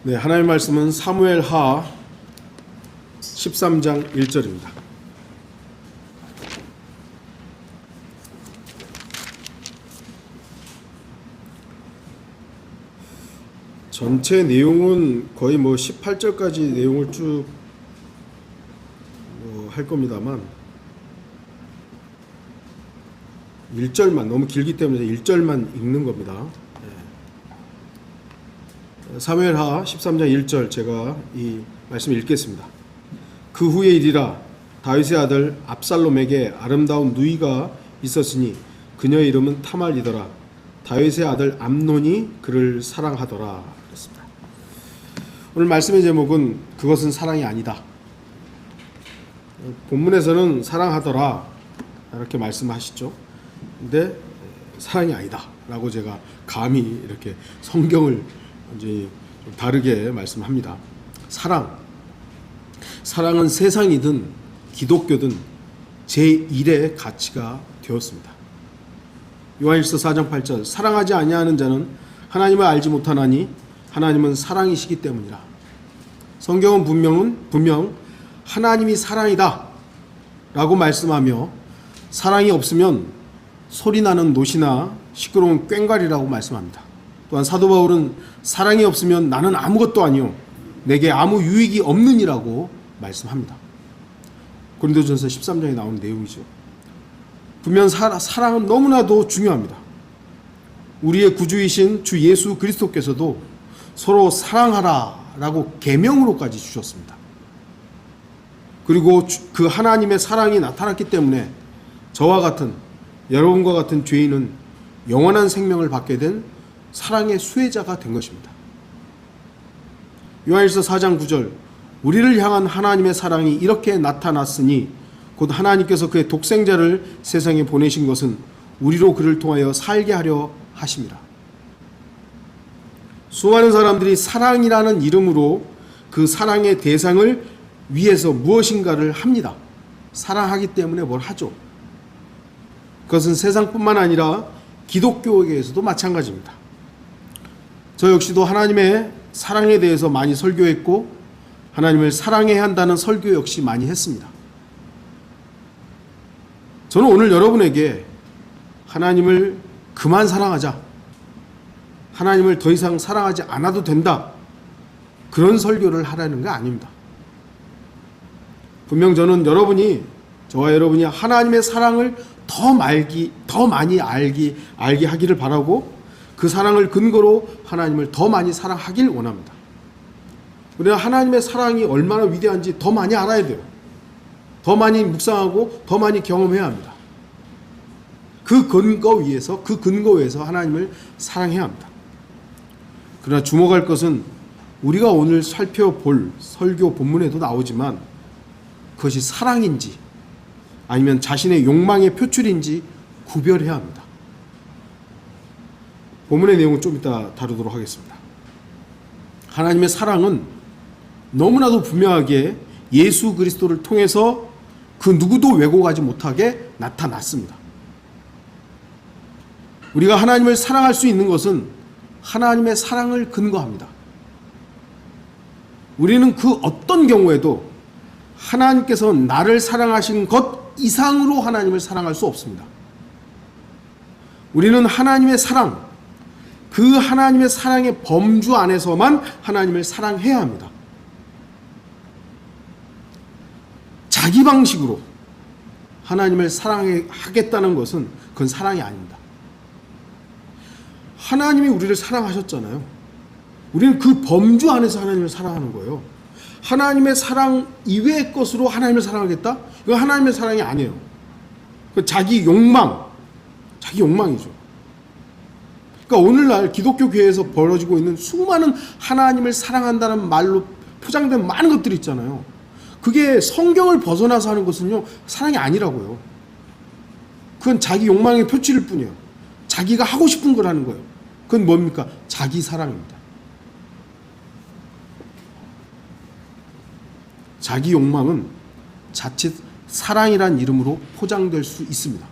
네, 하나님의 말씀은 사무엘하 13장 1절입니다. 전체 내용은 거의 18절까지 내용을 쭉 할 겁니다만 1절만, 너무 길기 때문에 1절만 읽는 겁니다. 사무엘하 13장 1절 제가 이 말씀을 읽겠습니다. 그 후에 이르라 다윗의 아들 압살롬에게 아름다운 누이가 있었으니 그녀의 이름은 타말이더라. 다윗의 아들 암논이 그를 사랑하더라. 그랬습니다. 오늘 말씀의 제목은 그것은 사랑이 아니다. 본문에서는 사랑하더라 이렇게 말씀하시죠. 근데 사랑이 아니다 라고 제가 감히 이렇게 성경을 이제 좀 다르게 말씀합니다. 사랑은 세상이든 기독교든 제1의 가치가 되었습니다. 요한일서 4장 8절 사랑하지 아니하는 자는 하나님을 알지 못하나니 하나님은 사랑이시기 때문이라. 성경은 분명 하나님이 사랑이다 라고 말씀하며 사랑이 없으면 소리나는 노시나 시끄러운 꽹과리라고 말씀합니다. 또한 사도 바울은 사랑이 없으면 나는 아무것도 아니요 내게 아무 유익이 없느니라고 말씀합니다. 고린도전서 13장에 나온 내용이죠. 분명 사랑은 너무나도 중요합니다. 우리의 구주이신 주 예수 그리스도께서도 서로 사랑하라라고 계명으로까지 주셨습니다. 그리고 그 하나님의 사랑이 나타났기 때문에 저와 같은 여러분과 같은 죄인은 영원한 생명을 받게 된 사랑의 수혜자가 된 것입니다. 요한일서 4장 9절 우리를 향한 하나님의 사랑이 이렇게 나타났으니 곧 하나님께서 그의 독생자를 세상에 보내신 것은 우리로 그를 통하여 살게 하려 하심이라. 수많은 사람들이 사랑이라는 이름으로 그 사랑의 대상을 위해서 무엇인가를 합니다. 사랑하기 때문에 뭘 하죠. 그것은 세상뿐만 아니라 기독교에게서도 마찬가지입니다. 저 역시도 하나님의 사랑에 대해서 많이 설교했고 하나님을 사랑해야 한다는 설교 역시 많이 했습니다. 저는 오늘 여러분에게 하나님을 그만 사랑하자, 하나님을 더 이상 사랑하지 않아도 된다, 그런 설교를 하라는 게 아닙니다. 분명 저는 저와 여러분이 하나님의 사랑을 더 많이 알게 하기를 바라고 그 사랑을 근거로 하나님을 더 많이 사랑하길 원합니다. 우리가 하나님의 사랑이 얼마나 위대한지 더 많이 알아야 돼요. 더 많이 묵상하고 더 많이 경험해야 합니다. 그 근거 위에서 하나님을 사랑해야 합니다. 그러나 주목할 것은 우리가 오늘 살펴볼 설교 본문에도 나오지만 그것이 사랑인지 아니면 자신의 욕망의 표출인지 구별해야 합니다. 본문의 내용은 좀 이따 다루도록 하겠습니다. 하나님의 사랑은 너무나도 분명하게 예수 그리스도를 통해서 그 누구도 왜곡하지 못하게 나타났습니다. 우리가 하나님을 사랑할 수 있는 것은 하나님의 사랑을 근거합니다. 우리는 그 어떤 경우에도 하나님께서 나를 사랑하신 것 이상으로 하나님을 사랑할 수 없습니다. 우리는 하나님의 사랑, 그 하나님의 사랑의 범주 안에서만 하나님을 사랑해야 합니다. 자기 방식으로 하나님을 사랑하겠다는 것은 그건 사랑이 아닙니다. 하나님이 우리를 사랑하셨잖아요. 우리는 그 범주 안에서 하나님을 사랑하는 거예요. 하나님의 사랑 이외의 것으로 하나님을 사랑하겠다? 이건 하나님의 사랑이 아니에요. 자기 욕망이죠. 그러니까 오늘날 기독교 교회에서 벌어지고 있는 수많은 하나님을 사랑한다는 말로 포장된 많은 것들이 있잖아요. 그게 성경을 벗어나서 하는 것은요, 사랑이 아니라고요. 그건 자기 욕망의 표출일 뿐이에요. 자기가 하고 싶은 걸 하는 거예요. 그건 뭡니까? 자기 사랑입니다. 자기 욕망은 자칫 사랑이란 이름으로 포장될 수 있습니다.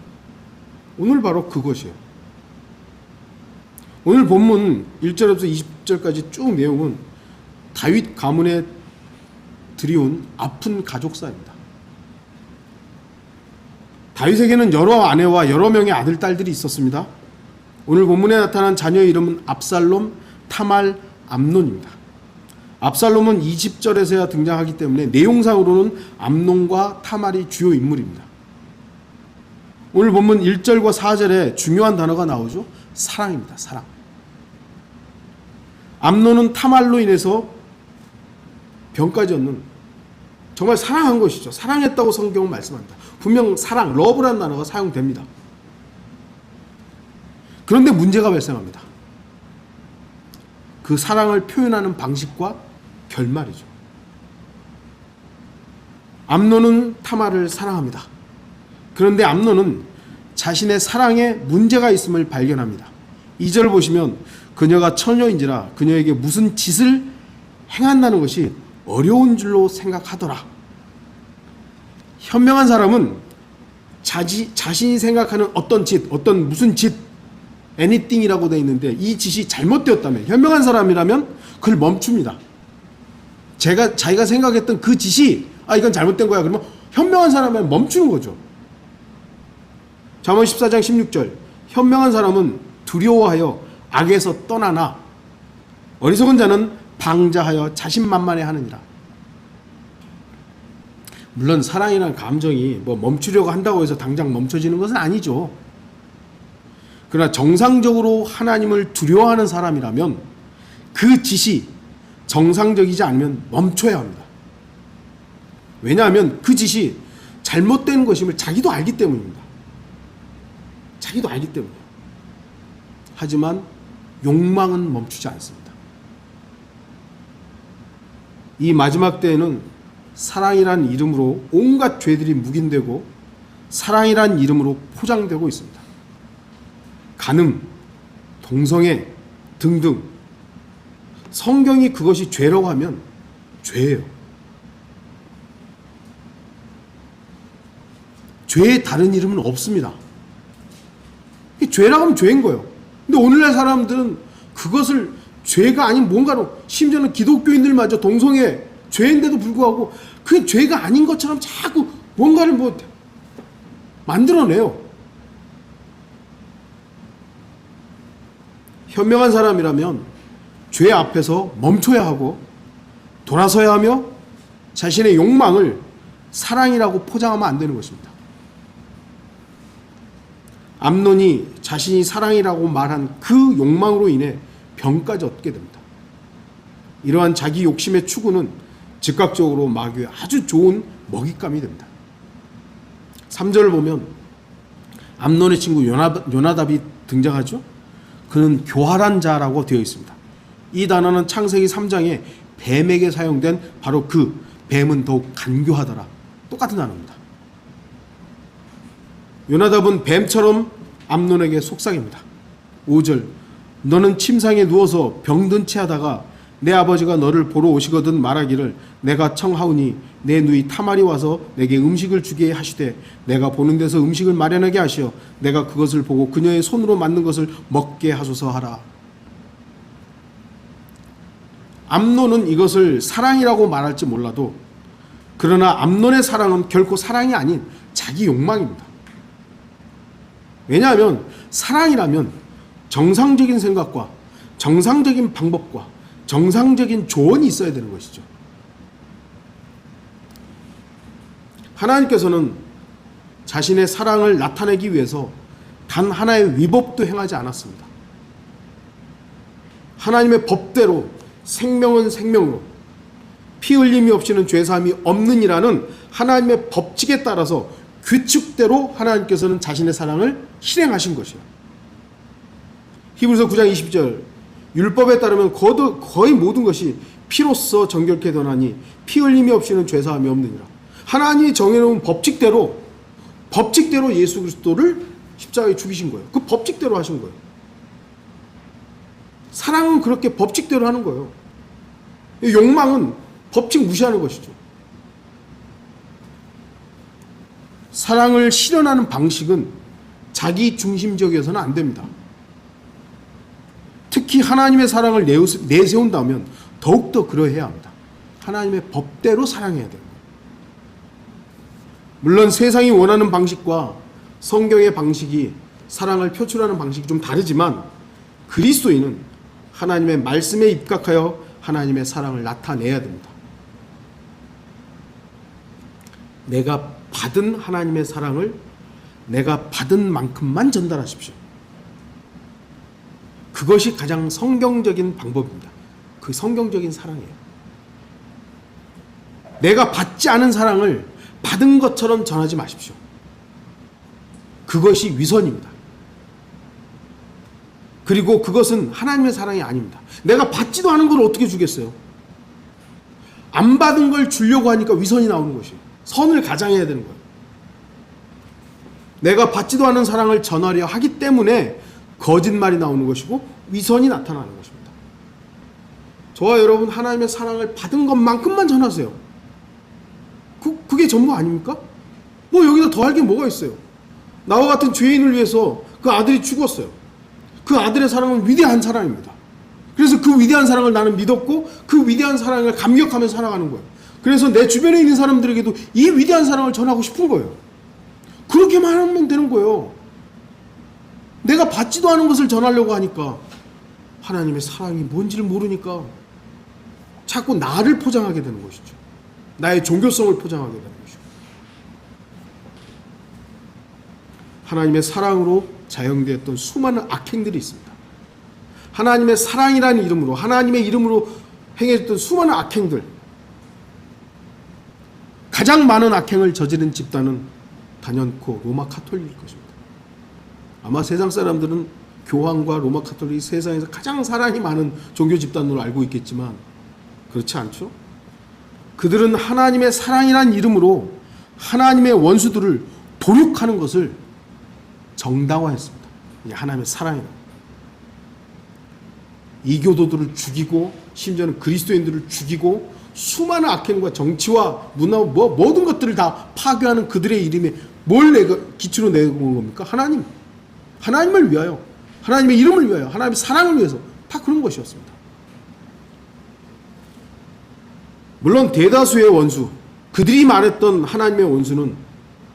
오늘 바로 그것이에요. 오늘 본문 1절부터 20절까지 쭉 내용은 다윗 가문에 들이온 아픈 가족사입니다. 다윗에게는 여러 아내와 여러 명의 아들, 딸들이 있었습니다. 오늘 본문에 나타난 자녀의 이름은 압살롬, 타말, 암논입니다. 압살롬은 20절에서야 등장하기 때문에 내용상으로는 암논과 타말이 주요 인물입니다. 오늘 본문 1절과 4절에 중요한 단어가 나오죠. 사랑입니다. 사랑. 암논은 타말로 인해서 병까지 얻는, 정말 사랑한 것이죠. 사랑했다고 성경은 말씀합니다. 분명 사랑, 러브라는 단어가 사용됩니다. 그런데 문제가 발생합니다. 그 사랑을 표현하는 방식과 결말이죠. 암논은 타말을 사랑합니다. 그런데 암논은 자신의 사랑에 문제가 있음을 발견합니다. 2절 보시면 그녀가 처녀인지라 그녀에게 무슨 짓을 행한다는 것이 어려운 줄로 생각하더라. 현명한 사람은 자신이 생각하는 어떤 짓, 어떤 무슨 짓, anything이라고 되어 있는데 이 짓이 잘못되었다면, 현명한 사람이라면 그걸 멈춥니다. 자기가 생각했던 그 짓이 이건 잘못된 거야. 그러면 현명한 사람은 멈추는 거죠. 잠언 14장 16절 현명한 사람은 두려워하여 악에서 떠나나 어리석은 자는 방자하여 자신만만해 하느니라. 물론 사랑이라는 감정이 멈추려고 한다고 해서 당장 멈춰지는 것은 아니죠. 그러나 정상적으로 하나님을 두려워하는 사람이라면 그 짓이 정상적이지 않으면 멈춰야 합니다. 왜냐하면 그 짓이 잘못된 것임을 자기도 알기 때문입니다. 자기도 알기 때문이에요. 하지만 욕망은 멈추지 않습니다. 이 마지막 때에는 사랑이란 이름으로 온갖 죄들이 묵인되고 사랑이란 이름으로 포장되고 있습니다. 간음, 동성애 등등. 성경이 그것이 죄라고 하면 죄예요. 죄의 다른 이름은 없습니다. 죄라고 하면 죄인 거예요. 근데 오늘날 사람들은 그것을 죄가 아닌 뭔가로, 심지어는 기독교인들마저 동성애 죄인데도 불구하고 그게 죄가 아닌 것처럼 자꾸 뭔가를 만들어내요. 현명한 사람이라면 죄 앞에서 멈춰야 하고 돌아서야 하며 자신의 욕망을 사랑이라고 포장하면 안 되는 것입니다. 암논이 자신이 사랑이라고 말한 그 욕망으로 인해 병까지 얻게 됩니다. 이러한 자기 욕심의 추구는 즉각적으로 마귀의 아주 좋은 먹잇감이 됩니다. 3절을 보면 암논의 친구 요나답이 등장하죠. 그는 교활한 자라고 되어 있습니다. 이 단어는 창세기 3장에 뱀에게 사용된 바로 그 뱀은 더욱 간교하더라. 똑같은 단어입니다. 요나답은 뱀처럼 암논에게 속삭입니다. 5절 너는 침상에 누워서 병든 채 하다가 내 아버지가 너를 보러 오시거든 말하기를 내가 청하오니 내 누이 타말이 와서 내게 음식을 주게 하시되 내가 보는 데서 음식을 마련하게 하시어 내가 그것을 보고 그녀의 손으로 만든 것을 먹게 하소서 하라. 암논은 이것을 사랑이라고 말할지 몰라도 그러나 암논의 사랑은 결코 사랑이 아닌 자기 욕망입니다. 왜냐하면 사랑이라면 정상적인 생각과 정상적인 방법과 정상적인 조언이 있어야 되는 것이죠. 하나님께서는 자신의 사랑을 나타내기 위해서 단 하나의 위법도 행하지 않았습니다. 하나님의 법대로 생명은 생명으로 피 흘림이 없이는 죄사함이 없느니라는 하나님의 법칙에 따라서 규칙대로 하나님께서는 자신의 사랑을 실행하신 것이에요. 히브리서 9장 20절 율법에 따르면 거의 모든 것이 피로써 정결케 되나니 피 흘림이 없이는 죄사함이 없느니라. 하나님이 정해놓은 법칙대로 예수 그리스도를 십자가에 죽이신 거예요. 그 법칙대로 하신 거예요. 사랑은 그렇게 법칙대로 하는 거예요. 욕망은 법칙 무시하는 것이죠. 사랑을 실현하는 방식은 자기 중심적이어서는 안 됩니다. 특히 하나님의 사랑을 내세운다면 더욱더 그러해야 합니다. 하나님의 법대로 사랑해야 돼요. 물론 세상이 원하는 방식과 성경의 방식이 사랑을 표출하는 방식이 좀 다르지만 그리스도인은 하나님의 말씀에 입각하여 하나님의 사랑을 나타내야 됩니다. 내가 받은 하나님의 사랑을 내가 받은 만큼만 전달하십시오. 그것이 가장 성경적인 방법입니다. 그 성경적인 사랑이에요. 내가 받지 않은 사랑을 받은 것처럼 전하지 마십시오. 그것이 위선입니다. 그리고 그것은 하나님의 사랑이 아닙니다. 내가 받지도 않은 걸 어떻게 주겠어요? 안 받은 걸 주려고 하니까 위선이 나오는 것이에요. 선을 가장해야 되는 거예요. 내가 받지도 않은 사랑을 전하려 하기 때문에 거짓말이 나오는 것이고 위선이 나타나는 것입니다. 저와 여러분 하나님의 사랑을 받은 것만큼만 전하세요. 그게 전부 아닙니까? 뭐 여기다 더할 게 뭐가 있어요? 나와 같은 죄인을 위해서 그 아들이 죽었어요. 그 아들의 사랑은 위대한 사랑입니다. 그래서 그 위대한 사랑을 나는 믿었고 그 위대한 사랑을 감격하면서 살아가는 거예요. 그래서 내 주변에 있는 사람들에게도 이 위대한 사랑을 전하고 싶은 거예요. 그렇게만 하면 되는 거예요. 내가 받지도 않은 것을 전하려고 하니까 하나님의 사랑이 뭔지를 모르니까 자꾸 나를 포장하게 되는 것이죠. 나의 종교성을 포장하게 되는 것이죠. 하나님의 사랑으로 자영되었던 수많은 악행들이 있습니다. 하나님의 사랑이라는 이름으로 하나님의 이름으로 행했던 수많은 악행들, 가장 많은 악행을 저지른 집단은 단연코 로마 카톨릭일 것입니다. 아마 세상 사람들은 교황과 로마 카톨릭이 세상에서 가장 사랑이 많은 종교 집단으로 알고 있겠지만 그렇지 않죠? 그들은 하나님의 사랑이라는 이름으로 하나님의 원수들을 도륙하는 것을 정당화했습니다. 이게 하나님의 사랑이다. 이교도들을 죽이고 심지어는 그리스도인들을 죽이고 수많은 악행과 정치와 문화 모든 것들을 다 파괴하는 그들의 이름에 뭘 기초로 내건 겁니까? 하나님을 위하여, 하나님의 이름을 위하여, 하나님의 사랑을 위해서 다 그런 것이었습니다. 물론 대다수의 원수, 그들이 말했던 하나님의 원수는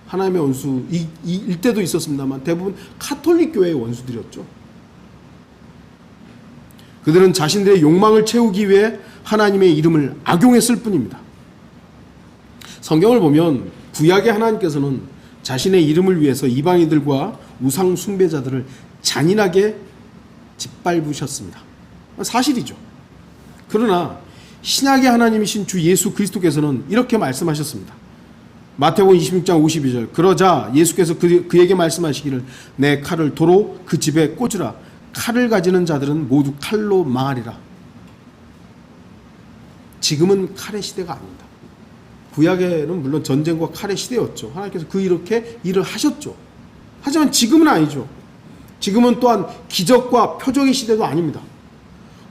하나님의 원수일 때도 있었습니다만 대부분 카톨릭 교회의 원수들이었죠. 그들은 자신들의 욕망을 채우기 위해 하나님의 이름을 악용했을 뿐입니다. 성경을 보면 구약의 하나님께서는 자신의 이름을 위해서 이방인들과 우상 숭배자들을 잔인하게 짓밟으셨습니다. 사실이죠. 그러나 신약의 하나님이신 주 예수 그리스도께서는 이렇게 말씀하셨습니다. 마태복음 26장 52절 그러자 예수께서 그에게 말씀하시기를 내 칼을 도로 그 집에 꽂으라 칼을 가지는 자들은 모두 칼로 망하리라. 지금은 칼의 시대가 아닙니다. 구약에는 물론 전쟁과 칼의 시대였죠. 하나님께서 이렇게 일을 하셨죠. 하지만 지금은 아니죠. 지금은 또한 기적과 표적의 시대도 아닙니다.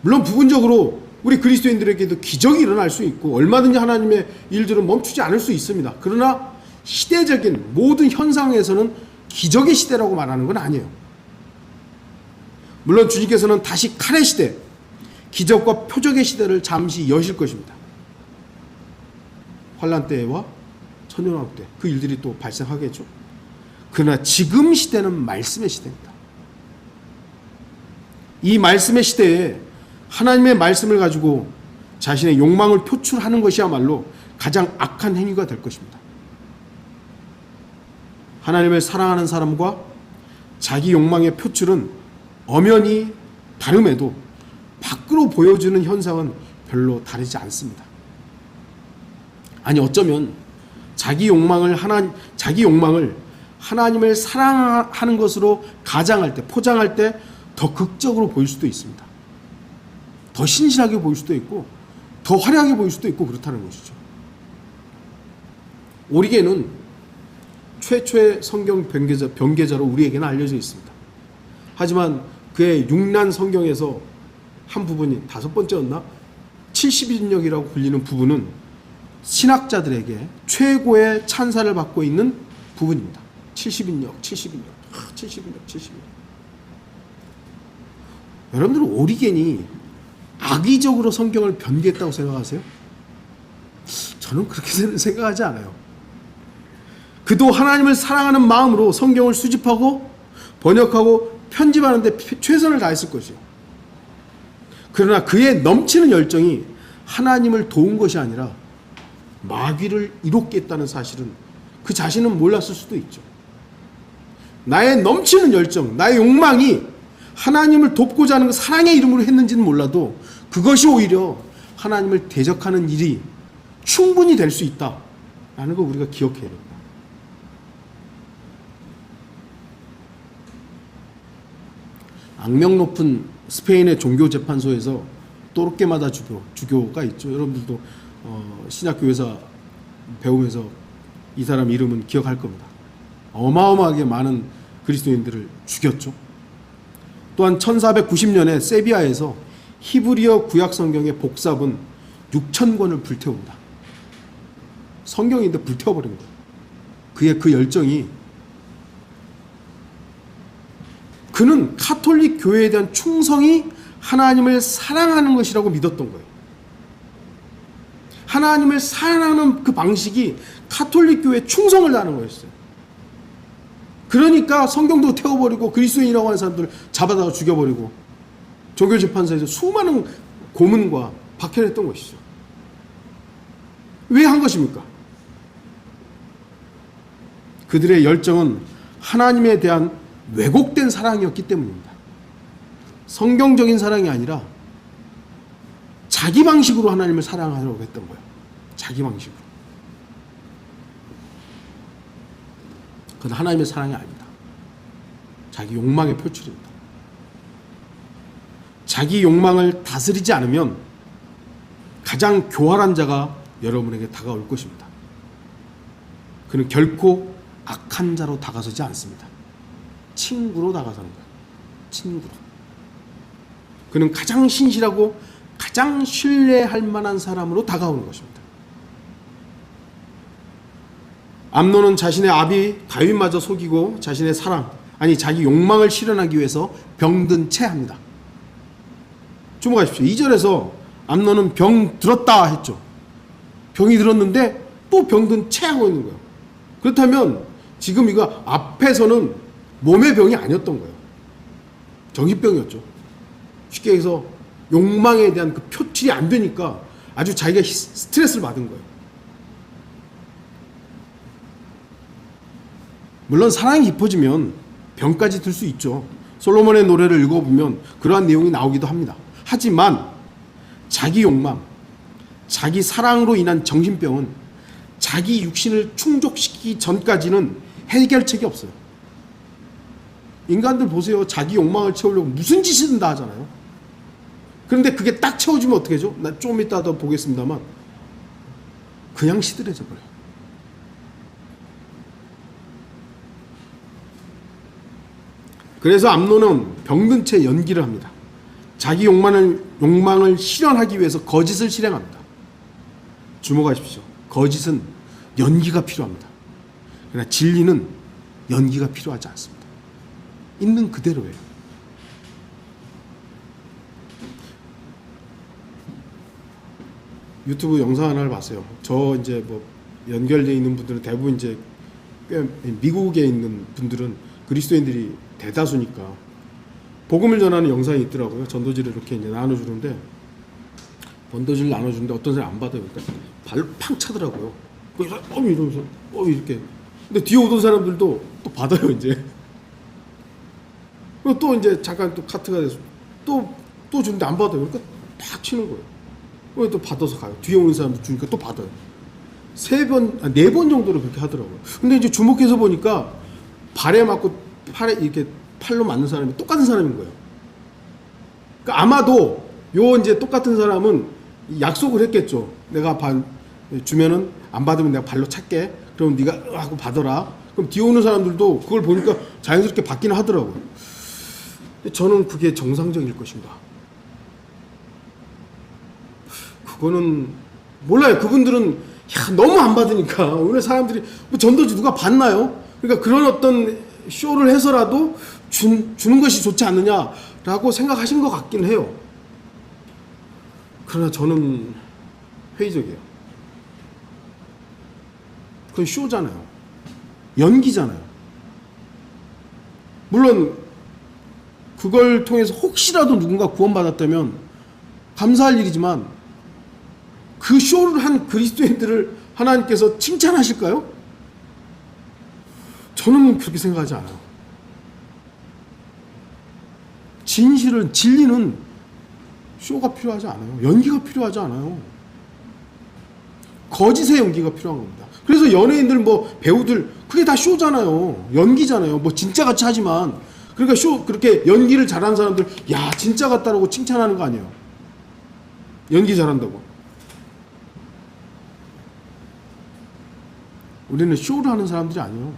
물론 부분적으로 우리 그리스도인들에게도 기적이 일어날 수 있고 얼마든지 하나님의 일들은 멈추지 않을 수 있습니다. 그러나 시대적인 모든 현상에서는 기적의 시대라고 말하는 건 아니에요. 물론 주님께서는 다시 칼의 시대, 기적과 표적의 시대를 잠시 여실 것입니다. 환란 때와 천년왕국 때 그 일들이 또 발생하겠죠. 그러나 지금 시대는 말씀의 시대입니다. 이 말씀의 시대에 하나님의 말씀을 가지고 자신의 욕망을 표출하는 것이야말로 가장 악한 행위가 될 것입니다. 하나님을 사랑하는 사람과 자기 욕망의 표출은 엄연히 다름에도 밖으로 보여주는 현상은 별로 다르지 않습니다. 아니 어쩌면 자기 욕망을 하나님을 사랑하는 것으로 가장할 때, 포장할 때 더 극적으로 보일 수도 있습니다. 더 신실하게 보일 수도 있고 더 화려하게 보일 수도 있고 그렇다는 것이죠. 오리게는 최초의 성경 변개자로 우리에게는 알려져 있습니다. 하지만 그의 육란 성경에서 한 부분이 5번째였나? 70인역이라고 불리는 부분은 신학자들에게 최고의 찬사를 받고 있는 부분입니다. 70인역. 여러분들은 오리겐이 악의적으로 성경을 변개했다고 생각하세요? 저는 그렇게 생각하지 않아요. 그도 하나님을 사랑하는 마음으로 성경을 수집하고 번역하고 편집하는 데 최선을 다했을 것이요. 그러나 그의 넘치는 열정이 하나님을 도운 것이 아니라 마귀를 이롭게 했다는 사실은 그 자신은 몰랐을 수도 있죠. 나의 넘치는 열정, 나의 욕망이 하나님을 돕고자 하는 사랑의 이름으로 했는지는 몰라도 그것이 오히려 하나님을 대적하는 일이 충분히 될 수 있다라는 거 우리가 기억해야 됩니다. 악명 높은 스페인의 종교재판소에서 또르케마다 주교가 있죠. 여러분들도 신약교회사 배우면서 이 사람 이름은 기억할 겁니다. 어마어마하게 많은 그리스도인들을 죽였죠. 또한 1490년에 세비야에서 히브리어 구약 성경의 복사본 6,000권을 불태웁니다. 성경인데 불태워버린 거예요. 그의 그 열정이, 그는 카톨릭 교회에 대한 충성이 하나님을 사랑하는 것이라고 믿었던 거예요. 하나님을 사랑하는 그 방식이 카톨릭 교회에 충성을 다하는 거였어요. 그러니까 성경도 태워버리고 그리스도인이라고 하는 사람들을 잡아다가 죽여버리고 종교재판소에서 수많은 고문과 박해를 했던 것이죠. 왜 한 것입니까? 그들의 열정은 하나님에 대한 왜곡된 사랑이었기 때문입니다. 성경적인 사랑이 아니라 자기 방식으로 하나님을 사랑하려고 했던 거예요. 자기 방식으로. 그건 하나님의 사랑이 아닙니다. 자기 욕망의 표출입니다. 자기 욕망을 다스리지 않으면 가장 교활한 자가 여러분에게 다가올 것입니다. 그는 결코 악한 자로 다가서지 않습니다. 친구로 다가서는 거예요. 친구로. 그는 가장 신실하고 가장 신뢰할 만한 사람으로 다가오는 것입니다. 암논은 자신의 아비 다윗마저 속이고 자신의 사랑, 아니 자기 욕망을 실현하기 위해서 병든 채 합니다. 주목하십시오. 2절에서 암논은 병 들었다 했죠. 병이 들었는데 또 병든 채 하고 있는 거예요. 그렇다면 지금 이거 앞에서는 몸의 병이 아니었던 거예요. 정신병이었죠. 쉽게 해서 욕망에 대한 그 표출이 안 되니까 아주 자기가 스트레스를 받은 거예요. 물론 사랑이 깊어지면 병까지 들 수 있죠. 솔로몬의 노래를 읽어보면 그러한 내용이 나오기도 합니다. 하지만 자기 욕망, 자기 사랑으로 인한 정신병은 자기 육신을 충족시키기 전까지는 해결책이 없어요. 인간들 보세요. 자기 욕망을 채우려고 무슨 짓이든 다 하잖아요. 그런데 그게 딱 채워지면 어떻게 하죠? 나 좀 이따 더 보겠습니다만 그냥 시들해져 버려요. 그래서 암논은 병든 채 연기를 합니다. 자기 욕망을 실현하기 위해서 거짓을 실행합니다. 주목하십시오. 거짓은 연기가 필요합니다. 그러나 진리는 연기가 필요하지 않습니다. 있는 그대로예요. 유튜브 영상 하나를 봤어요. 저 이제 뭐 연결되어 있는 분들은 대부분 이제 꽤 미국에 있는 분들은 그리스도인들이 대다수니까 복음을 전하는 영상이 있더라고요. 전도지를 이렇게 이제 나눠주는데, 전도지를 나눠주는데 어떤 사람이 안 받아요. 그러니까 발로 팡 차더라고요. 그래서 이러면서 이렇게. 근데 뒤에 오던 사람들도 또 받아요 이제. 또 이제 잠깐 또 카트가 돼서 또 주는데 안 받아요. 그러니까 팍 치는 거예요. 또 받아서 가요. 뒤에 오는 사람들 주니까 또 받아요. 3번, 4번 정도로 그렇게 하더라고요. 근데 이제 주목해서 보니까 발에 맞고 팔에 이렇게 팔로 맞는 사람이 똑같은 사람인 거예요. 그러니까 아마도 요 이제 똑같은 사람은 약속을 했겠죠. 내가 주면은 안 받으면 내가 발로 찰게. 그럼 네가 하고 받아라. 그럼 뒤에 오는 사람들도 그걸 보니까 자연스럽게 받기는 하더라고요. 근데 저는 그게 정상적일 것인가? 그거는 몰라요. 그분들은 너무 안 받으니까 오늘 사람들이 뭐 전도지 누가 받나요? 그러니까 그런 어떤 쇼를 해서라도 주는 것이 좋지 않느냐라고 생각하신 것 같긴 해요. 그러나 저는 회의적이에요. 그건 쇼잖아요. 연기잖아요. 물론 그걸 통해서 혹시라도 누군가 구원받았다면 감사할 일이지만 그 쇼를 한 그리스도인들을 하나님께서 칭찬하실까요? 저는 그렇게 생각하지 않아요. 진리는 쇼가 필요하지 않아요. 연기가 필요하지 않아요. 거짓의 연기가 필요한 겁니다. 그래서 연예인들 배우들 그게 다 쇼잖아요. 연기잖아요. 진짜 같이 하지만 그러니까 그렇게 연기를 잘하는 사람들 야 진짜 같다라고 칭찬하는 거 아니에요. 연기 잘한다고. 우리는 쇼를 하는 사람들이 아니에요.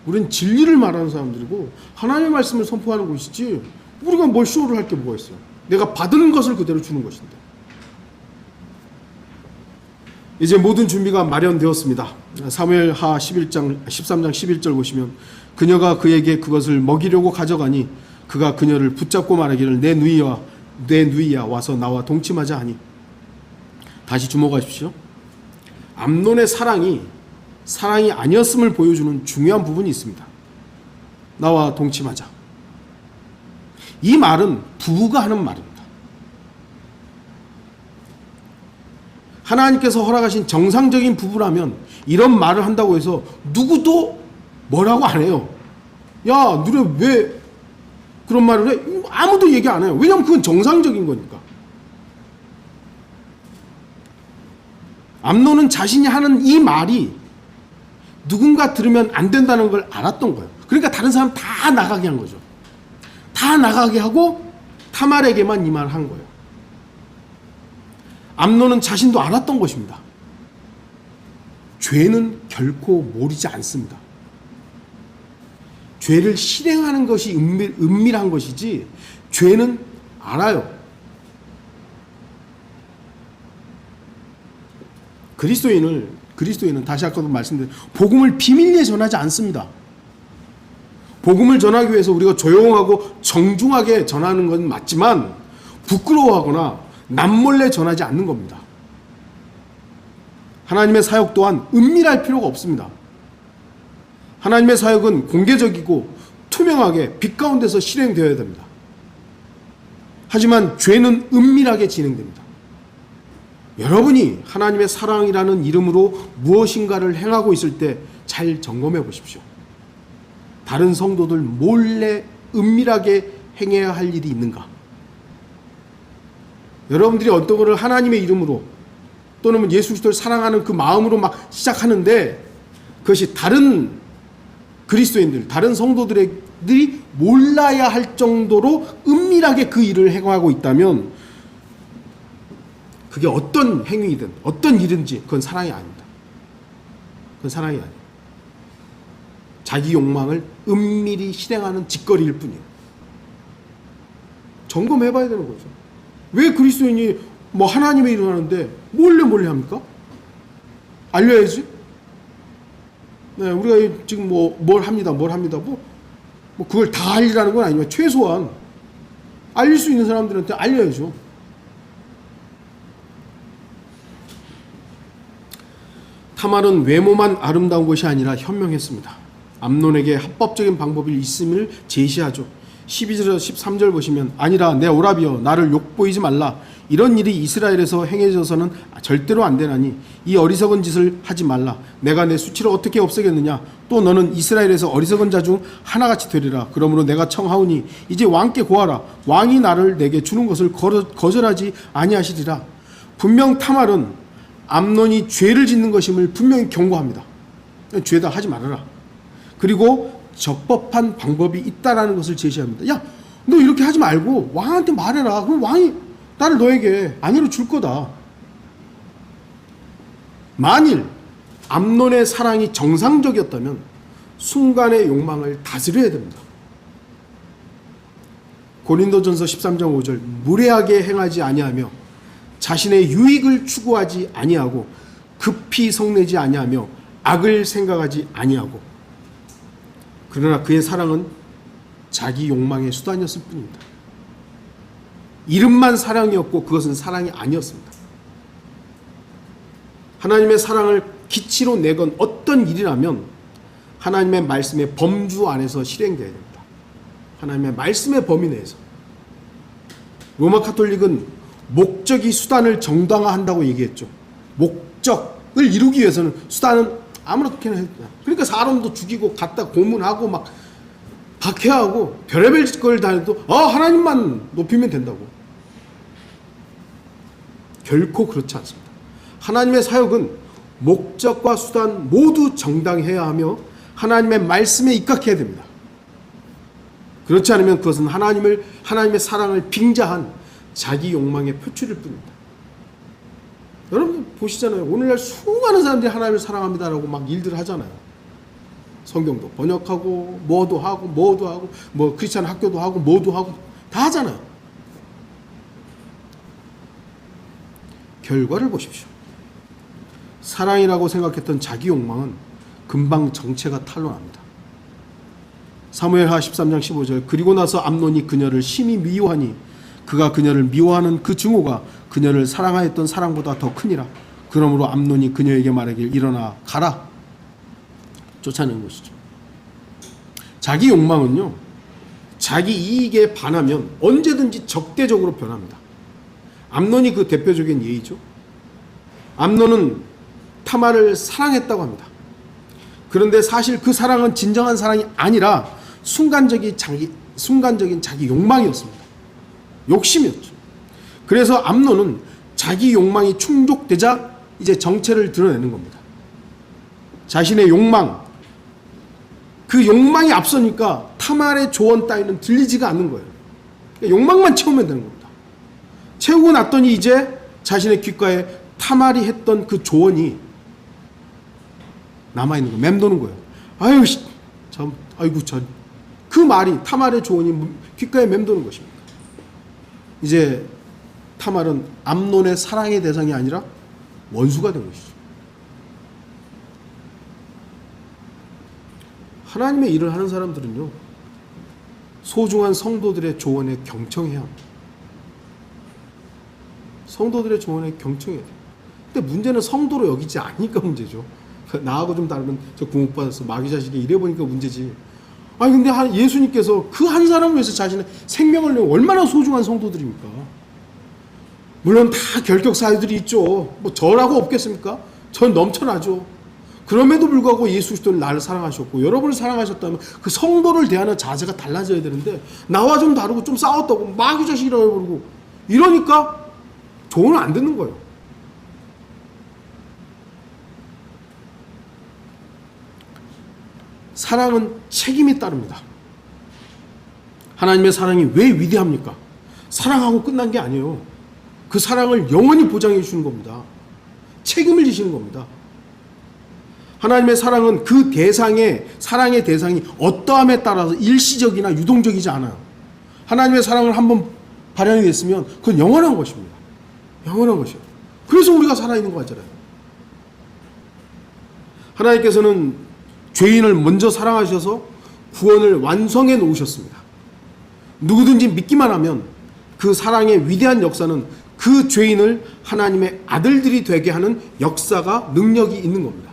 우리는 진리를 말하는 사람들이고 하나님의 말씀을 선포하는 것이지 우리가 뭘 쇼를 할 게 뭐가 있어요. 내가 받은 것을 그대로 주는 것인데. 이제 모든 준비가 마련되었습니다. 사무엘하 13장 11절 보시면 그녀가 그에게 그것을 먹이려고 가져가니 그가 그녀를 붙잡고 말하기를 내 누이야 와서 나와 동침하자 하니. 다시 주목하십시오. 암논의 사랑이 아니었음을 보여주는 중요한 부분이 있습니다. 나와 동침하자. 이 말은 부부가 하는 말입니다. 하나님께서 허락하신 정상적인 부부라면 이런 말을 한다고 해서 누구도 뭐라고 안 해요. 야, 너네 왜 그런 말을 해? 아무도 얘기 안 해요. 왜냐하면 그건 정상적인 거니까. 암논은 자신이 하는 이 말이 누군가 들으면 안 된다는 걸 알았던 거예요. 그러니까 다른 사람 다 나가게 한 거죠. 다 나가게 하고 타말에게만 이 말을 한 거예요. 암논은 자신도 알았던 것입니다. 죄는 결코 모르지 않습니다. 죄를 실행하는 것이 은밀한 것이지 죄는 알아요. 그리스도인은 다시 아까도 말씀드린 복음을 비밀리에 전하지 않습니다. 복음을 전하기 위해서 우리가 조용하고 정중하게 전하는 건 맞지만 부끄러워하거나 남몰래 전하지 않는 겁니다. 하나님의 사역 또한 은밀할 필요가 없습니다. 하나님의 사역은 공개적이고 투명하게 빛 가운데서 실행되어야 됩니다. 하지만 죄는 은밀하게 진행됩니다. 여러분이 하나님의 사랑이라는 이름으로 무엇인가를 행하고 있을 때 잘 점검해 보십시오. 다른 성도들 몰래 은밀하게 행해야 할 일이 있는가? 여러분들이 어떤 것을 하나님의 이름으로 또는 예수 그리스도를 사랑하는 그 마음으로 막 시작하는데 그것이 다른 그리스도인들, 다른 성도들이 몰라야 할 정도로 은밀하게 그 일을 행하고 있다면 그게 어떤 행위든 어떤 일인지 그건 사랑이 아닙니다. 그건 사랑이 아니에요. 자기 욕망을 은밀히 실행하는 짓거리일 뿐이에요. 점검해봐야 되는 거죠. 왜 그리스도인이 하나님의 일을 하는데 몰래 합니까? 알려야지. 네, 우리가 지금 뭘 합니다. 그걸 다 알리라는 건 아니지만 최소한 알릴 수 있는 사람들한테 알려야죠. 타말은 외모만 아름다운 것이 아니라 현명했습니다. 암논에게 합법적인 방법이 있음을 제시하죠. 12절 13절 보시면 아니라 내 오라비여 나를 욕보이지 말라. 이런 일이 이스라엘에서 행해져서는 절대로 안 되나니 이 어리석은 짓을 하지 말라. 내가 내 수치를 어떻게 없애겠느냐. 또 너는 이스라엘에서 어리석은 자 중 하나같이 되리라. 그러므로 내가 청하오니 이제 왕께 고하라. 왕이 나를 내게 주는 것을 거절하지 아니하시리라. 분명 타말은 암논이 죄를 짓는 것임을 분명히 경고합니다. 죄다 하지 말아라. 그리고 적법한 방법이 있다라는 것을 제시합니다. 야, 너 이렇게 하지 말고 왕한테 말해라. 그럼 왕이 나를 너에게 안위로 줄 거다. 만일 암논의 사랑이 정상적이었다면 순간의 욕망을 다스려야 됩니다. 고린도전서 13장 5절 무례하게 행하지 아니하며 자신의 유익을 추구하지 아니하고 급히 성내지 아니하며 악을 생각하지 아니하고 그러나 그의 사랑은 자기 욕망의 수단이었을 뿐입니다. 이름만 사랑이었고 그것은 사랑이 아니었습니다. 하나님의 사랑을 기치로 내건 어떤 일이라면 하나님의 말씀의 범주 안에서 실행되어야 됩니다. 하나님의 말씀의 범위 내에서. 로마 카톨릭은 목적이 수단을 정당화한다고 얘기했죠. 목적을 이루기 위해서는 수단은 아무렇게나 해도 돼. 그러니까 사람도 죽이고 갖다 고문하고 막 박해하고 별의별 걸 다 해도 하나님만 높이면 된다고. 결코 그렇지 않습니다. 하나님의 사역은 목적과 수단 모두 정당해야 하며 하나님의 말씀에 입각해야 됩니다. 그렇지 않으면 그것은 하나님의 사랑을 빙자한 자기 욕망의 표출일 뿐입니다. 여러분 보시잖아요. 오늘날 수많은 사람들이 하나님을 사랑합니다라고 막 일들 하잖아요. 성경도 번역하고 뭐도 하고 뭐 크리스찬 학교도 하고 뭐도 하고 다 하잖아요. 결과를 보십시오. 사랑이라고 생각했던 자기 욕망은 금방 정체가 탄로납니다. 사무엘하 13장 15절 그리고 나서 암논이 그녀를 심히 미워하니 그가 그녀를 미워하는 그 증오가 그녀를 사랑하였던 사랑보다 더 크니라. 그러므로 암논이 그녀에게 말하길 일어나 가라. 쫓아내는 것이죠. 자기 욕망은요, 자기 이익에 반하면 언제든지 적대적으로 변합니다. 암논이 그 대표적인 예이죠. 암논은 타마를 사랑했다고 합니다. 그런데 사실 그 사랑은 진정한 사랑이 아니라 순간적인 자기 욕망이었습니다. 욕심이었죠. 그래서 암논은 자기 욕망이 충족되자 이제 정체를 드러내는 겁니다. 자신의 욕망, 그 욕망이 앞서니까 타말의 조언 따위는 들리지가 않는 거예요. 그러니까 욕망만 채우면 되는 겁니다. 채우고 났더니 이제 자신의 귓가에 타말이 했던 그 조언이 남아있는 거예요. 맴도는 거예요. 그 말이, 타말의 조언이 귓가에 맴도는 것입니다. 이제 타말은 암논의 사랑의 대상이 아니라 원수가 된 것이죠. 하나님의 일을 하는 사람들은요, 소중한 성도들의 조언에 경청해야 합니다. 성도들의 조언에 경청해야 돼요. 근데 문제는 성도로 여기지 않으니까 문제죠. 나하고 좀 다르면 저 구원받았어, 마귀 자식이 이래보니까 문제지. 근데 예수님께서 그 한 사람을 위해서 자신의 생명을 내고 얼마나 소중한 성도들입니까? 물론 다 결격 사유들이 있죠. 뭐 저라고 없겠습니까? 전 넘쳐나죠. 그럼에도 불구하고 예수 그리스도는 나를 사랑하셨고 여러분을 사랑하셨다면 그 성도를 대하는 자세가 달라져야 되는데, 나와 좀 다르고 좀 싸웠다고 마귀 자식이라고 해버리고 이러니까 조언을 안 듣는 거예요. 사랑은 책임이 따릅니다. 하나님의 사랑이 왜 위대합니까? 사랑하고 끝난 게 아니에요. 그 사랑을 영원히 보장해 주시는 겁니다. 책임을 지시는 겁니다. 하나님의 사랑은 그 사랑의 대상이 어떠함에 따라서 일시적이나 유동적이지 않아요. 하나님의 사랑을 한번 발현이 됐으면 그건 영원한 것입니다. 영원한 것이에요. 그래서 우리가 살아있는 거 같잖아요. 하나님께서는 죄인을 먼저 사랑하셔서 구원을 완성해 놓으셨습니다. 누구든지 믿기만 하면 그 사랑의 위대한 역사는 그 죄인을 하나님의 아들들이 되게 하는 역사가, 능력이 있는 겁니다.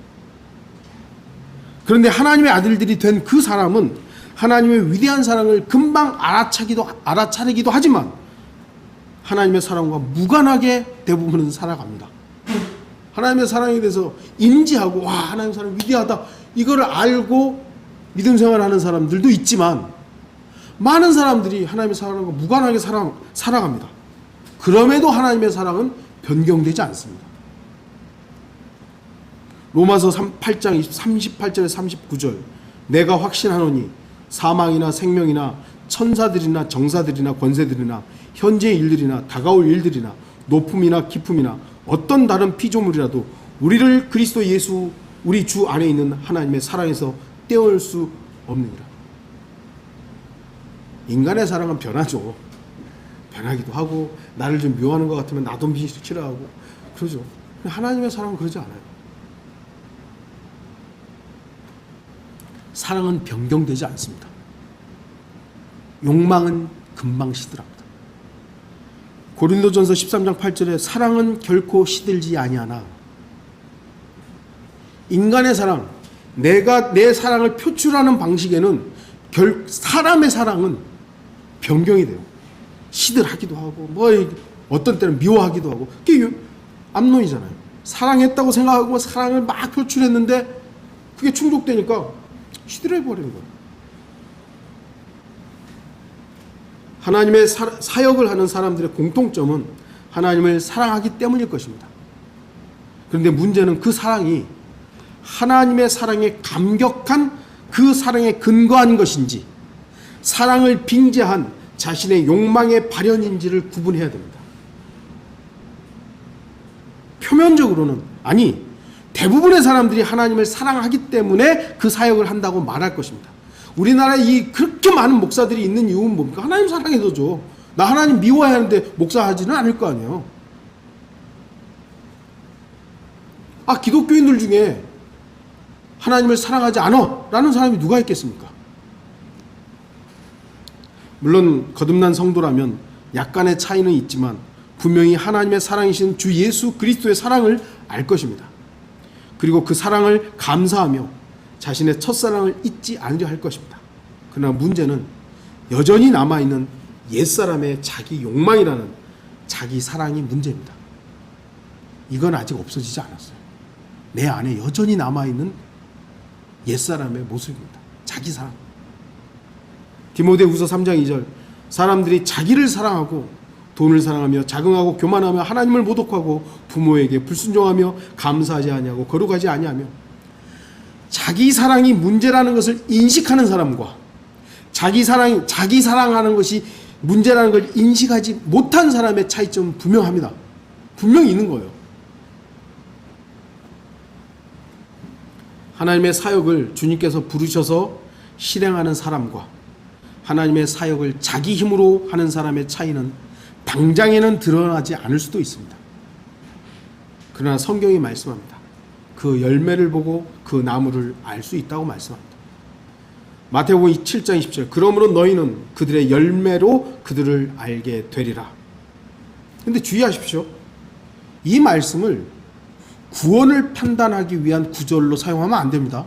그런데 하나님의 아들들이 된 그 사람은 하나님의 위대한 사랑을 금방 알아차리기도 하지만 하나님의 사랑과 무관하게 대부분은 살아갑니다. 하나님의 사랑에 대해서 인지하고 하나님의 사랑이 위대하다 이거를 알고 믿음 생활하는 사람들도 있지만, 많은 사람들이 하나님의 사랑과 무관하게 살아갑니다. 그럼에도 하나님의 사랑은 변경되지 않습니다. 로마서 8장 38절에 39절 내가 확신하노니 사망이나 생명이나 천사들이나 정사들이나 권세들이나 현재의 일들이나 다가올 일들이나 높음이나 깊음이나 어떤 다른 피조물이라도 우리를 그리스도 예수 우리 주 안에 있는 하나님의 사랑에서 떼어낼 수 없느니라. 인간의 사랑은 변하죠. 변하기도 하고 나를 좀 묘하는 것 같으면 나도 싫어하고 그러죠. 하나님의 사랑은 그러지 않아요. 사랑은 변경되지 않습니다. 욕망은 금방 시들합니다. 고린도전서 13장 8절에 사랑은 결코 시들지 아니하나, 인간의 사랑, 내가 내 사랑을 표출하는 방식에는 사람의 사랑은 변경이 돼요. 시들하기도 하고 어떤 때는 미워하기도 하고. 그게 암론이잖아요. 사랑했다고 생각하고 사랑을 막 표출했는데 그게 충족되니까 시들해버리는 거예요. 하나님의 사역을 하는 사람들의 공통점은 하나님을 사랑하기 때문일 것입니다. 그런데 문제는 그 사랑이 하나님의 사랑에 감격한 그 사랑에 근거한 것인지, 사랑을 빙자한 자신의 욕망의 발현인지를 구분해야 됩니다. 표면적으로는, 아니, 대부분의 사람들이 하나님을 사랑하기 때문에 그 사역을 한다고 말할 것입니다. 우리나라에 그렇게 많은 목사들이 있는 이유는 뭡니까? 하나님 사랑해서죠. 나 하나님 미워야 하는데 목사하지는 않을 거 아니에요. 기독교인들 중에 하나님을 사랑하지 않아 라는 사람이 누가 있겠습니까? 물론 거듭난 성도라면 약간의 차이는 있지만 분명히 하나님의 사랑이신 주 예수 그리스도의 사랑을 알 것입니다. 그리고 그 사랑을 감사하며 자신의 첫사랑을 잊지 않으려 할 것입니다. 그러나 문제는 여전히 남아있는 옛사람의 자기 욕망이라는 자기 사랑이 문제입니다. 이건 아직 없어지지 않았어요. 내 안에 여전히 남아있는 옛사람의 모습입니다. 자기 사랑. 디모데후서 3장 2절, 사람들이 자기를 사랑하고 돈을 사랑하며 자긍하고 교만하며 하나님을 모독하고 부모에게 불순종하며 감사하지 아니하고 거룩하지 아니하며. 자기 사랑이 문제라는 것을 인식하는 사람과 자기 사랑하는 것이 문제라는 걸 인식하지 못한 사람의 차이점은 분명합니다. 분명히 있는 거예요. 하나님의 사역을 주님께서 부르셔서 실행하는 사람과 하나님의 사역을 자기 힘으로 하는 사람의 차이는 당장에는 드러나지 않을 수도 있습니다. 그러나 성경이 말씀합니다. 그 열매를 보고 그 나무를 알 수 있다고 말씀합니다. 마태복음 7장 20절, 그러므로 너희는 그들의 열매로 그들을 알게 되리라. 그런데 주의하십시오. 이 말씀을 구원을 판단하기 위한 구절로 사용하면 안 됩니다.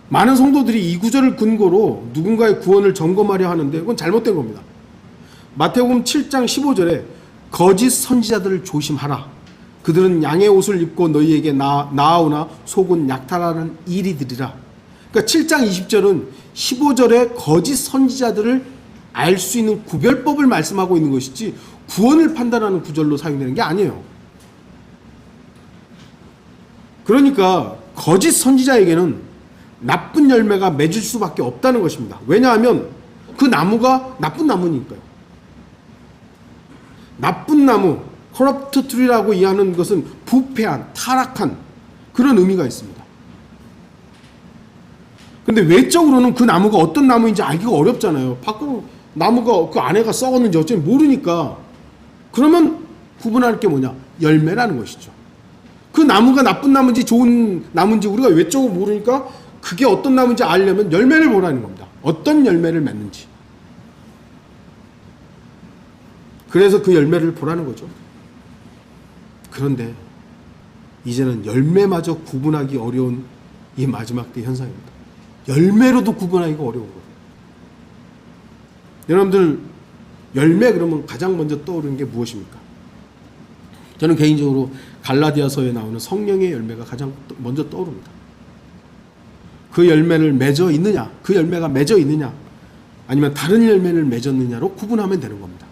많은 성도들이 이 구절을 근거로 누군가의 구원을 점검하려 하는데 그건 잘못된 겁니다. 마태복음 7장 15절에 거짓 선지자들을 조심하라. 그들은 양의 옷을 입고 너희에게 나아오나 속은 약탈하는 이리들이라. 그러니까 7장 20절은 15절에 거짓 선지자들을 알 수 있는 구별법을 말씀하고 있는 것이지 구원을 판단하는 구절로 사용되는 게 아니에요. 그러니까 거짓 선지자에게는 나쁜 열매가 맺을 수밖에 없다는 것입니다. 왜냐하면 그 나무가 나쁜 나무니까요. 나쁜 나무, corrupt tree라고 이해하는 것은 부패한, 타락한 그런 의미가 있습니다. 근데 외적으로는 그 나무가 어떤 나무인지 알기가 어렵잖아요. 밖으로 나무가 그 안에가 썩었는지 어쩐지 모르니까. 그러면 구분할 게 뭐냐? 열매라는 것이죠. 그 나무가 나쁜 나무인지 좋은 나무인지 우리가 외적으로 모르니까 그게 어떤 나무인지 알려면 열매를 보라는 겁니다. 어떤 열매를 맺는지. 그래서 그 열매를 보라는 거죠. 그런데 이제는 열매마저 구분하기 어려운 이 마지막 때 현상입니다. 열매로도 구분하기가 어려운 거예요. 여러분들 열매 그러면 가장 먼저 떠오르는 게 무엇입니까? 저는 개인적으로 갈라디아서에 나오는 성령의 열매가 가장 먼저 떠오릅니다. 그 열매를 맺어 있느냐, 그 열매가 맺어 있느냐, 아니면 다른 열매를 맺었느냐로 구분하면 되는 겁니다.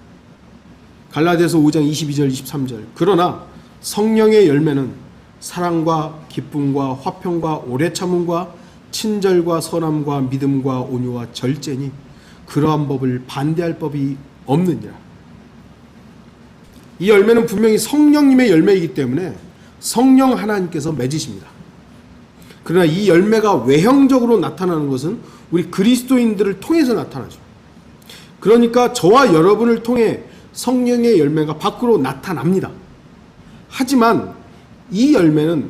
갈라디아서 5장 22절 23절, 그러나 성령의 열매는 사랑과 기쁨과 화평과 오래 참음과 친절과 선함과 믿음과 온유와 절제니 그러한 법을 반대할 법이 없느니라. 이 열매는 분명히 성령님의 열매이기 때문에 성령 하나님께서 맺으십니다. 그러나 이 열매가 외형적으로 나타나는 것은 우리 그리스도인들을 통해서 나타나죠. 그러니까 저와 여러분을 통해 성령의 열매가 밖으로 나타납니다. 하지만 이 열매는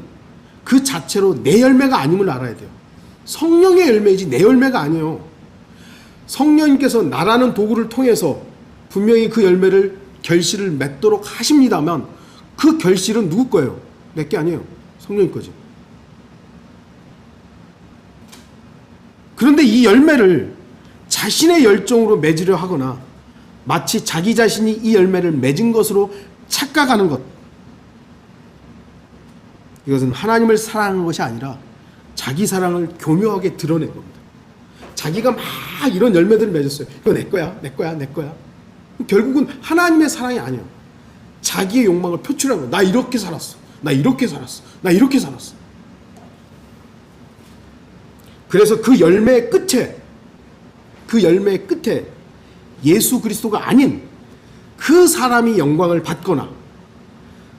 그 자체로 내 열매가 아님을 알아야 돼요. 성령의 열매이지 내 열매가 아니에요. 성령님께서 나라는 도구를 통해서 분명히 그 열매를 결실을 맺도록 하십니다만 그 결실은 누구 거예요? 내 게 아니에요. 성령님 거지. 그런데 이 열매를 자신의 열정으로 맺으려 하거나 마치 자기 자신이 이 열매를 맺은 것으로 착각하는 것, 이것은 하나님을 사랑하는 것이 아니라 자기 사랑을 교묘하게 드러낸 겁니다. 자기가 막 이런 열매들을 맺었어요. 이거 내 거야, 내 거야, 내 거야. 결국은 하나님의 사랑이 아니에요. 자기의 욕망을 표출한 거예요. 나 이렇게 살았어. 나 이렇게 살았어. 나 이렇게 살았어. 그래서 그 열매의 끝에 예수 그리스도가 아닌 그 사람이 영광을 받거나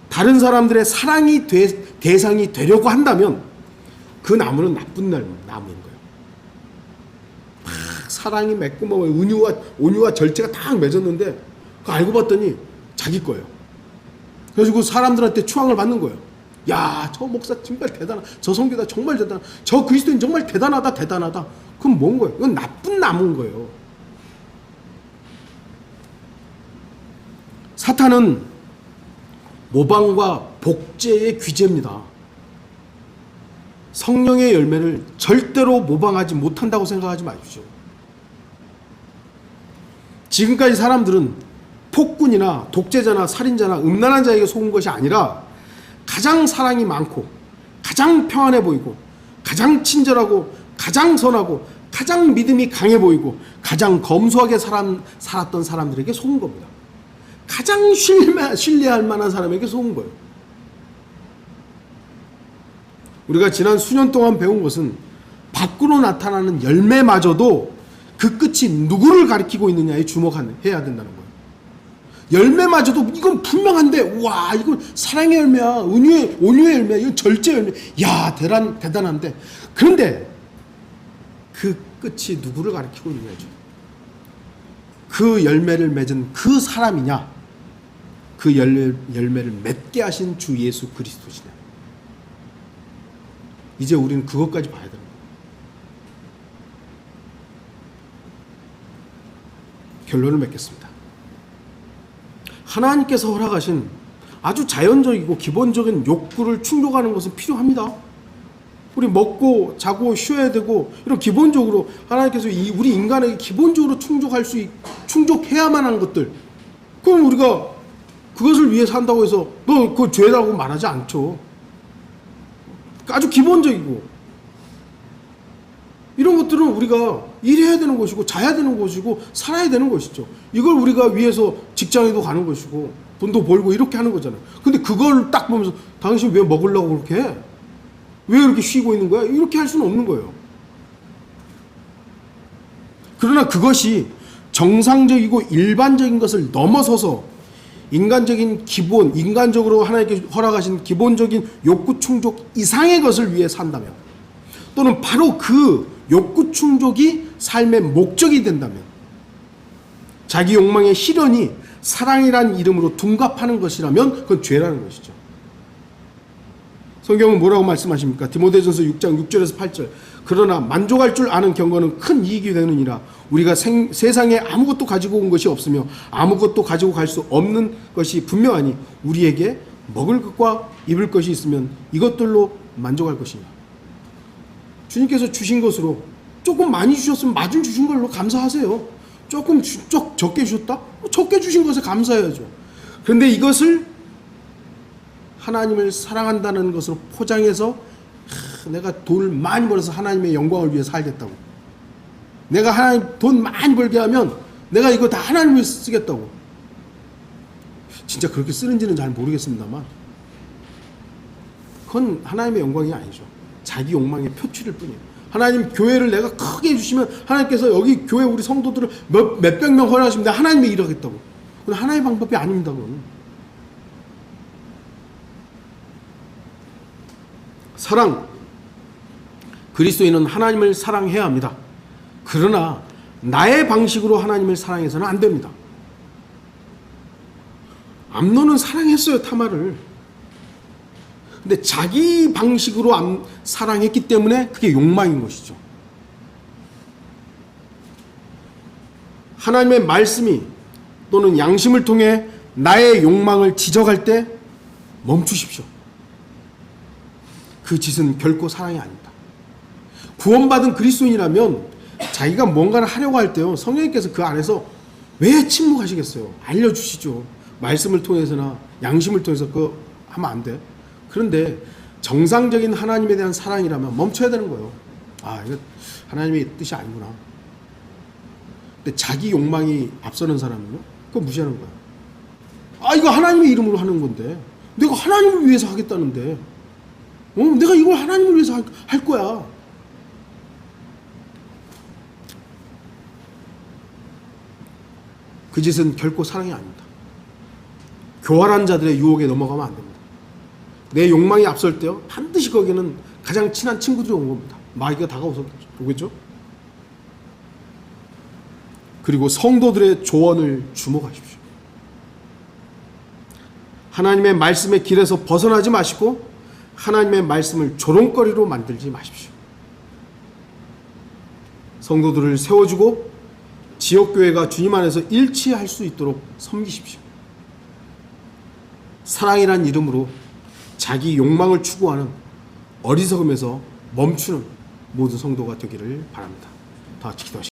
다른 사람들의 사랑이 대상이 되려고 한다면 그 나무는 나쁜 나무인 거예요. 막 사랑이 맺고 뭐 온유와 절제가 딱 맺었는데 그거 알고 봤더니 자기 거예요. 그래서 그 사람들한테 추앙을 받는 거예요. 야, 저 목사 정말 대단하다. 저 선교사 정말 대단하다. 저 그리스도인 정말 대단하다. 그럼 뭔 거예요? 이건 나쁜 나무인 거예요. 사탄은 모방과 복제의 귀재입니다. 성령의 열매를 절대로 모방하지 못한다고 생각하지 마십시오. 지금까지 사람들은 폭군이나 독재자나 살인자나 음란한 자에게 속은 것이 아니라 가장 사랑이 많고 가장 평안해 보이고 가장 친절하고 가장 선하고 가장 믿음이 강해 보이고 가장 검소하게 살았던 사람들에게 속은 겁니다. 가장 신뢰할 만한 사람에게 속은 거예요. 우리가 지난 수년 동안 배운 것은 밖으로 나타나는 열매마저도 그 끝이 누구를 가리키고 있느냐에 주목해야 된다는 거예요. 열매마저도 이건 분명한데, 와, 이건 사랑의 열매야, 온유의 열매야, 이건 절제 열매, 야, 대단한데. 그런데 그 끝이 누구를 가리키고 있느냐죠. 그 열매를 맺은 그 사람이냐, 그 열매를 맺게 하신 주 예수 그리스도시냐. 이제 우리는 그것까지 봐야 됩니다. 결론을 맺겠습니다. 하나님께서 허락하신 아주 자연적이고 기본적인 욕구를 충족하는 것은 필요합니다. 우리 먹고 자고 쉬어야 되고 이런 기본적으로 하나님께서 우리 인간에게 기본적으로 충족해야만 하는 것들, 그럼 우리가 그것을 위해 산다고 해서 너 그거 죄라고 말하지 않죠. 아주 기본적이고 이런 것들은 우리가 일해야 되는 것이고 자야 되는 것이고 살아야 되는 것이죠. 이걸 우리가 위해서 직장에도 가는 것이고 돈도 벌고 이렇게 하는 거잖아요. 근데 그걸 딱 보면서 당신 왜 먹으려고 그렇게 해? 왜 이렇게 쉬고 있는 거야? 이렇게 할 수는 없는 거예요. 그러나 그것이 정상적이고 일반적인 것을 넘어서서 인간적으로 하나님께 허락하신 기본적인 욕구 충족 이상의 것을 위해 산다면, 또는 바로 그 욕구 충족이 삶의 목적이 된다면, 자기 욕망의 실현이 사랑이란 이름으로 둔갑하는 것이라면 그건 죄라는 것이죠. 성경은 뭐라고 말씀하십니까? 디모데전서 6장 6절에서 8절. 그러나 만족할 줄 아는 경건은 큰 이익이 되느니라. 우리가 세상에 아무것도 가지고 온 것이 없으며 아무것도 가지고 갈 수 없는 것이 분명하니 우리에게 먹을 것과 입을 것이 있으면 이것들로 만족할 것이냐. 주님께서 주신 것으로 조금 많이 주셨으면 마중 주신 걸로 감사하세요. 조금 적게 주셨다? 적게 주신 것에 감사해야죠. 그런데 이것을 하나님을 사랑한다는 것으로 포장해서 내가 돈을 많이 벌어서 하나님의 영광을 위해 살겠다고, 내가 하나님 돈 많이 벌게 하면 내가 이거 다 하나님을 위해 쓰겠다고. 진짜 그렇게 쓰는지는 잘 모르겠습니다만 그건 하나님의 영광이 아니죠. 자기 욕망의 표출일 뿐이에요. 하나님 교회를 내가 크게 해주시면 하나님께서 여기 교회 우리 성도들을 몇백 명 허락하시면 내가 하나님의 일을 하겠다고. 그건 하나님의 방법이 아닙니다. 그건. 사랑, 그리스도인은 하나님을 사랑해야 합니다. 그러나 나의 방식으로 하나님을 사랑해서는 안 됩니다. 암논은 사랑했어요, 타마를. 근데 자기 방식으로 사랑했기 때문에 그게 욕망인 것이죠. 하나님의 말씀이 또는 양심을 통해 나의 욕망을 지적할 때 멈추십시오. 그 짓은 결코 사랑이 아닙니다. 구원받은 그리스도인이라면 자기가 뭔가를 하려고 할 때요, 성령님께서 그 안에서 왜 침묵하시겠어요? 알려주시죠. 말씀을 통해서나 양심을 통해서 그거 하면 안 돼. 그런데 정상적인 하나님에 대한 사랑이라면 멈춰야 되는 거예요. 아, 이거 하나님의 뜻이 아니구나. 근데 자기 욕망이 앞서는 사람은요, 그거 무시하는 거야. 아, 이거 하나님의 이름으로 하는 건데, 내가 하나님을 위해서 하겠다는데, 내가 이걸 하나님을 위해서 할 거야. 그 짓은 결코 사랑이 아닙니다. 교활한 자들의 유혹에 넘어가면 안 됩니다. 내 욕망이 앞설 때요, 반드시 거기는 가장 친한 친구들이 온 겁니다. 마귀가 다가오서 오겠죠? 그리고 성도들의 조언을 주목하십시오. 하나님의 말씀의 길에서 벗어나지 마시고 하나님의 말씀을 조롱거리로 만들지 마십시오. 성도들을 세워주고 지역교회가 주님 안에서 일치할 수 있도록 섬기십시오. 사랑이란 이름으로 자기 욕망을 추구하는 어리석음에서 멈추는 모든 성도가 되기를 바랍니다. 다 같이 기도하시겠습니다.